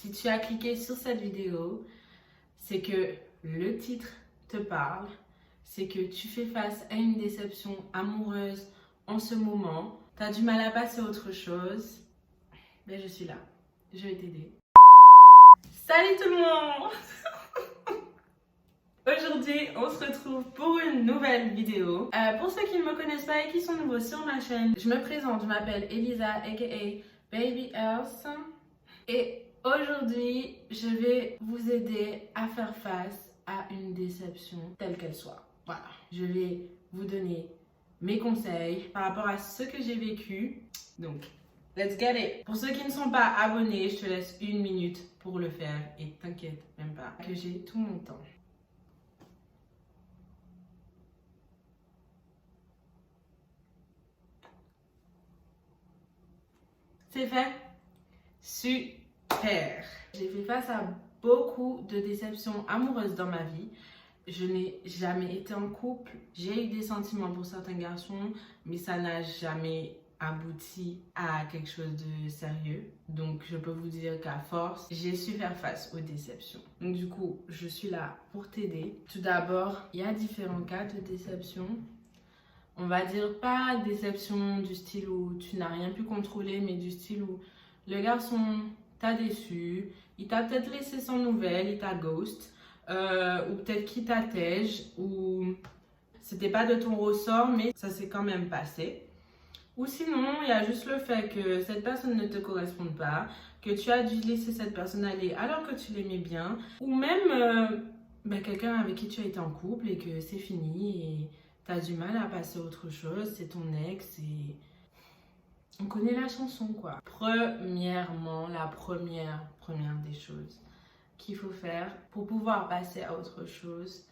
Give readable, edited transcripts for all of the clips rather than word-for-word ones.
Si tu as cliqué sur cette vidéo, c'est que le titre te parle, c'est que tu fais face à une déception amoureuse en ce moment, tu as du mal à passer à autre chose, ben je suis là, je vais t'aider. Salut tout le monde! Aujourd'hui, on se retrouve pour une nouvelle vidéo. Pour ceux qui ne me connaissent pas et qui sont nouveaux sur ma chaîne, je me présente, je m'appelle Elisa, aka Baby Earth. Et aujourd'hui, je vais vous aider à faire face à une déception telle qu'elle soit. Voilà, je vais vous donner mes conseils par rapport à ce que j'ai vécu. Donc, let's get it! Pour ceux qui ne sont pas abonnés, je te laisse 1 minute pour le faire et t'inquiète même pas que j'ai tout mon temps. C'est fait? Super! J'ai fait face à beaucoup de déceptions amoureuses dans ma vie. Je n'ai jamais été en couple. J'ai eu des sentiments pour certains garçons, mais ça n'a jamais abouti à quelque chose de sérieux. Donc, je peux vous dire qu'à force, j'ai su faire face aux déceptions. Donc, du coup, je suis là pour t'aider. Tout d'abord, il y a différents cas de déception. On va dire pas déception du style où tu n'as rien pu contrôler, mais du style où le garçon t'a déçu, il t'a peut-être laissé sans nouvelles, il t'a ghost, ou peut-être qu'il t'attège, ou c'était pas de ton ressort, mais ça s'est quand même passé. Ou sinon, il y a juste le fait que cette personne ne te corresponde pas, que tu as dû laisser cette personne aller alors que tu l'aimais bien, ou même quelqu'un avec qui tu as été en couple et que c'est fini et t'as du mal à passer à autre chose, c'est ton ex et on connaît la chanson quoi. Premièrement, la première des choses qu'il faut faire pour pouvoir passer à autre chose,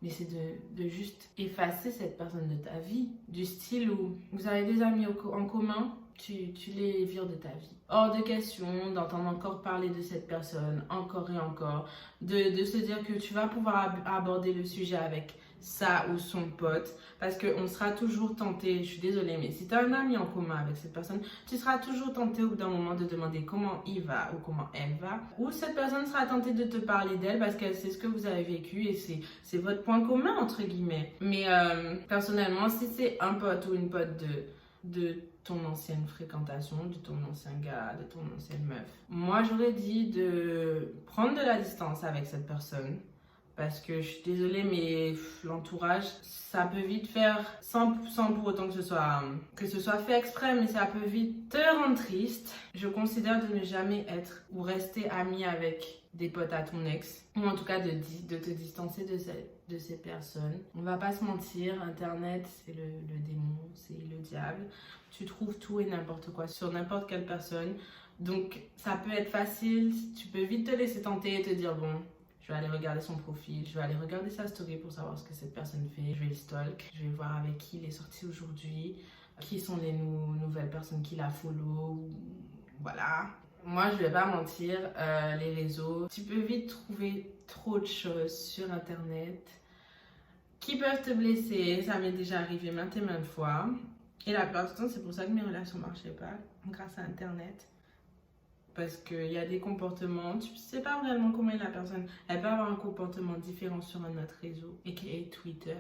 mais c'est de juste effacer cette personne de ta vie. Du style où vous avez des amis en commun, tu les vires de ta vie. Hors de question d'entendre encore parler de cette personne, encore et encore. De se dire que tu vas pouvoir aborder le sujet avec sa ou son pote. Parce qu'on sera toujours tenté, je suis désolée, mais si tu as un ami en commun avec cette personne, tu seras toujours tenté au bout d'un moment de demander comment il va ou comment elle va. Ou cette personne sera tentée de te parler d'elle parce qu'elle sait ce que vous avez vécu et c'est votre point commun, entre guillemets. Mais personnellement, si c'est un pote ou une pote de ton ancienne fréquentation, de ton ancien gars, de ton ancienne meuf, moi j'aurais dit de prendre de la distance avec cette personne. Parce que je suis désolée, mais l'entourage, ça peut vite faire, sans pour autant que ce soit fait exprès, mais ça peut vite te rendre triste. Je considère de ne jamais être ou rester amie avec des potes à ton ex, ou en tout cas de te distancer de ces personnes. On va pas se mentir, Internet, c'est le démon, c'est le diable. Tu trouves tout et n'importe quoi sur n'importe quelle personne. Donc, ça peut être facile, tu peux vite te laisser tenter et te dire, bon, je vais aller regarder son profil, je vais aller regarder sa story pour savoir ce que cette personne fait. Je vais le stalk, je vais voir avec qui il est sorti aujourd'hui, qui sont les nouvelles personnes qui la follow, voilà. Moi, je vais pas mentir, les réseaux, tu peux vite trouver trop de choses sur Internet qui peuvent te blesser. Ça m'est déjà arrivé maintes et maintes fois. Et la plupart du temps, c'est pour ça que mes relations ne marchaient pas, grâce à Internet. Parce qu'il y a des comportements, tu ne sais pas réellement comment est la personne. Elle peut avoir un comportement différent sur un autre réseau, aka Twitter.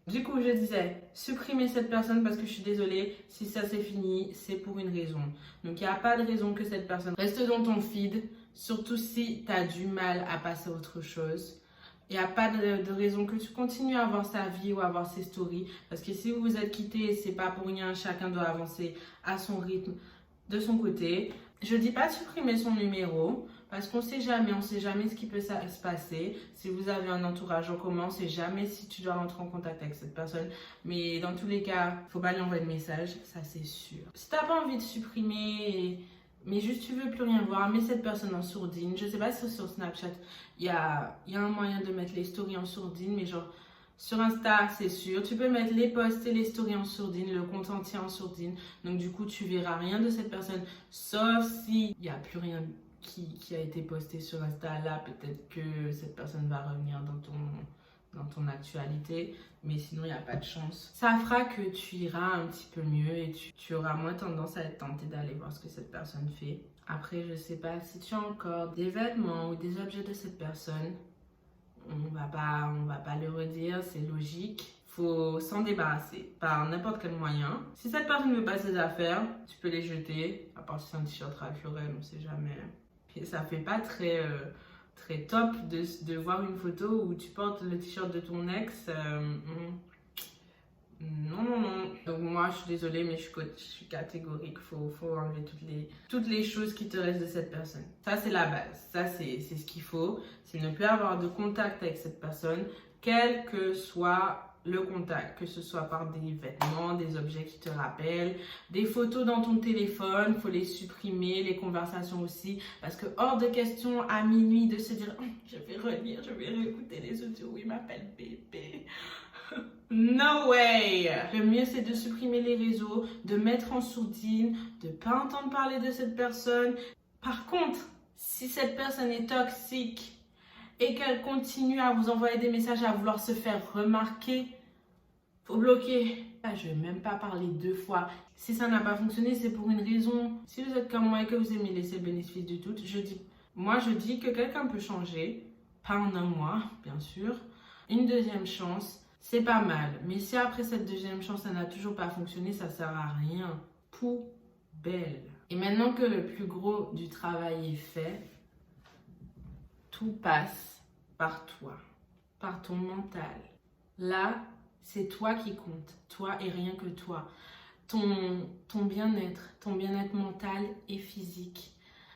Du coup, je disais, supprimer cette personne parce que je suis désolée, si ça c'est fini, c'est pour une raison. Donc, il n'y a pas de raison que cette personne reste dans ton feed, surtout si tu as du mal à passer à autre chose. Il n'y a pas de raison que tu continues à avoir sa vie ou à avoir ses stories. Parce que si vous vous êtes quittés, c'est pas pour rien, chacun doit avancer à son rythme. De son côté, je dis pas de supprimer son numéro parce qu'on sait jamais ce qui peut se passer. Si vous avez un entourage en commun, on sait jamais si tu dois rentrer en contact avec cette personne. Mais dans tous les cas, faut pas lui envoyer de message, ça c'est sûr. Si t'as pas envie de supprimer, mais juste tu veux plus rien voir, mets cette personne en sourdine. Je sais pas si sur Snapchat, il y a un moyen de mettre les stories en sourdine, mais genre sur Insta, c'est sûr. Tu peux mettre les posts et les stories en sourdine, le compte entier en sourdine. Donc, du coup, tu verras rien de cette personne. Sauf s'il n'y a plus rien qui a été posté sur Insta. Là, peut-être que cette personne va revenir dans ton actualité. Mais sinon, il n'y a pas de chance. Ça fera que tu iras un petit peu mieux et tu auras moins tendance à être tenté d'aller voir ce que cette personne fait. Après, je sais pas si tu as encore des vêtements ou des objets de cette personne. On va pas le redire, c'est logique. Faut s'en débarrasser par n'importe quel moyen. Si cette personne ne veut pas ses affaires, tu peux les jeter. À part si c'est un t-shirt Ralph Lauren, on sait jamais. Puis ça fait pas très top de voir une photo où tu portes le t-shirt de ton ex. Non. Donc moi, je suis désolée, mais je suis catégorique. Faut enlever toutes les choses qui te restent de cette personne. Ça, c'est la base. Ça, c'est ce qu'il faut. C'est ne plus avoir de contact avec cette personne, quel que soit le contact, que ce soit par des vêtements, des objets qui te rappellent, des photos dans ton téléphone, faut les supprimer, les conversations aussi, parce que hors de question à minuit de se dire je vais relire, je vais réécouter les audios où il m'appelle bébé. No way! Le mieux, c'est de supprimer les réseaux, de mettre en sourdine, de ne pas entendre parler de cette personne. Par contre, si cette personne est toxique et qu'elle continue à vous envoyer des messages, à vouloir se faire remarquer, faut bloquer. Je vais même pas parler 2 fois. Si ça n'a pas fonctionné, c'est pour une raison. Si vous êtes comme moi et que vous aimez laisser le bénéfice du doute, je dis que quelqu'un peut changer, pas en un mois, bien sûr. Une deuxième chance, c'est pas mal. Mais si après cette deuxième chance, ça n'a toujours pas fonctionné, ça sert à rien. Poubelle. Et maintenant que le plus gros du travail est fait, tout passe par toi, par ton mental. Là, c'est toi qui compte, toi et rien que toi. Ton bien-être mental et physique.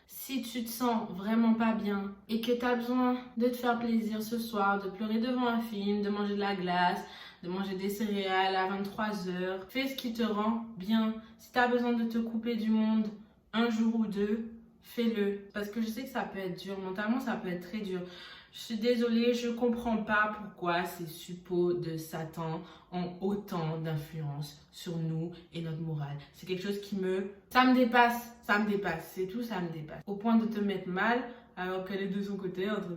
Si tu te sens vraiment pas bien et que tu as besoin de te faire plaisir ce soir, de pleurer devant un film, de manger de la glace, de manger des céréales à 23h, fais ce qui te rend bien. Si tu as besoin de te couper du monde un jour ou 2, fais-le. Parce que je sais que ça peut être dur, mentalement ça peut être très dur. Je suis désolée, je comprends pas pourquoi ces suppôts de Satan ont autant d'influence sur nous et notre morale. C'est quelque chose ça me dépasse, c'est tout, ça me dépasse. Au point de te mettre mal, alors qu'elle est de son côté, entre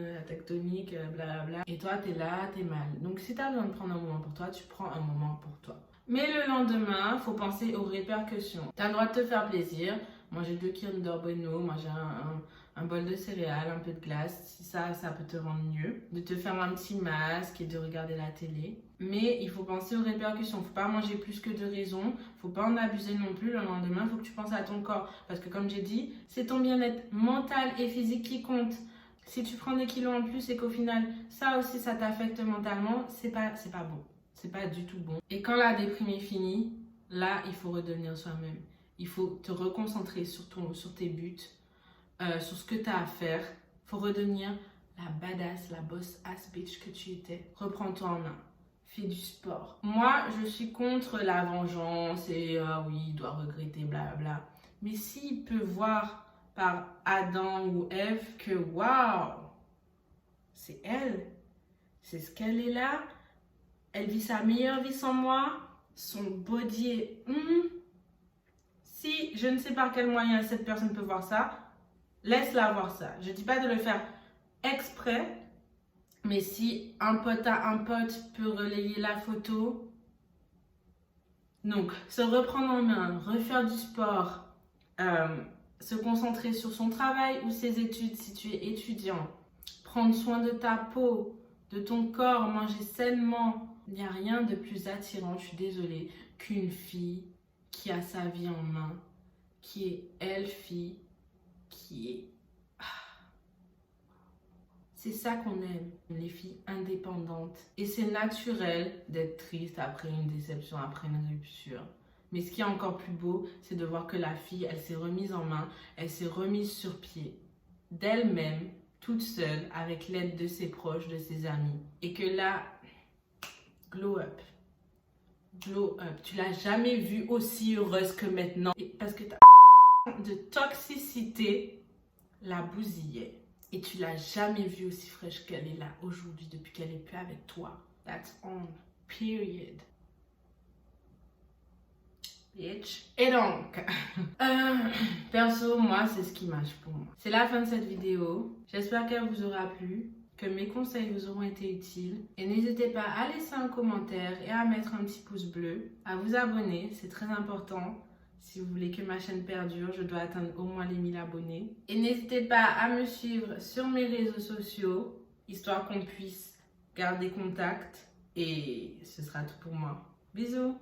la tectonique, blablabla. Et toi, t'es là, t'es mal. Donc si t'as besoin de prendre un moment pour toi, tu prends un moment pour toi. Mais le lendemain, faut penser aux répercussions. T'as le droit de te faire plaisir, manger 2 Kinder Bueno, manger un bol de céréales, un peu de glace, si ça peut te rendre mieux. De te faire un petit masque et de regarder la télé. Mais il faut penser aux répercussions. Faut pas manger plus que de raison. Faut pas en abuser non plus. Le lendemain, faut que tu penses à ton corps. Parce que comme j'ai dit, c'est ton bien-être mental et physique qui compte. Si tu prends des kilos en plus et qu'au final, ça aussi, ça t'affecte mentalement, c'est pas bon. C'est pas du tout bon. Et quand la déprime est finie, là, il faut redevenir soi-même. Il faut te reconcentrer sur tes buts. Sur ce que tu as à faire. Faut redevenir la badass, la boss ass bitch que tu étais. Reprends-toi en main. Fais du sport. Moi, je suis contre la vengeance et oui, il doit regretter, blablabla. Mais s'il peut voir par Adam ou Ève que waouh, c'est elle, c'est ce qu'elle est là, elle vit sa meilleure vie sans moi, son body est. Si je ne sais par quel moyen cette personne peut voir ça, laisse-la voir ça. Je ne dis pas de le faire exprès, mais si un pote à un pote peut relayer la photo, donc se reprendre en main, refaire du sport, se concentrer sur son travail ou ses études si tu es étudiant, prendre soin de ta peau, de ton corps, manger sainement. Il n'y a rien de plus attirant, je suis désolée, qu'une fille qui a sa vie en main, qui est elle fille, qui est... C'est ça qu'on aime, les filles indépendantes. Et c'est naturel d'être triste après une déception, après une rupture. Mais ce qui est encore plus beau, c'est de voir que la fille, elle s'est remise en main, elle s'est remise sur pied, d'elle-même, toute seule, avec l'aide de ses proches, de ses amis. Et que là, glow up. Glow up. Tu l'as jamais vue aussi heureuse que maintenant. Parce que ta de toxicité la bousillait. Et tu l'as jamais vue aussi fraîche qu'elle est là aujourd'hui depuis qu'elle est plus avec toi. That's on. Period. Bitch. Et donc, perso, moi, c'est ce qui marche pour moi. C'est la fin de cette vidéo. J'espère qu'elle vous aura plu, que mes conseils vous auront été utiles. Et n'hésitez pas à laisser un commentaire et à mettre un petit pouce bleu, à vous abonner, c'est très important. Si vous voulez que ma chaîne perdure, je dois atteindre au moins les 1000 abonnés. Et n'hésitez pas à me suivre sur mes réseaux sociaux, histoire qu'on puisse garder contact. Et ce sera tout pour moi. Bisous!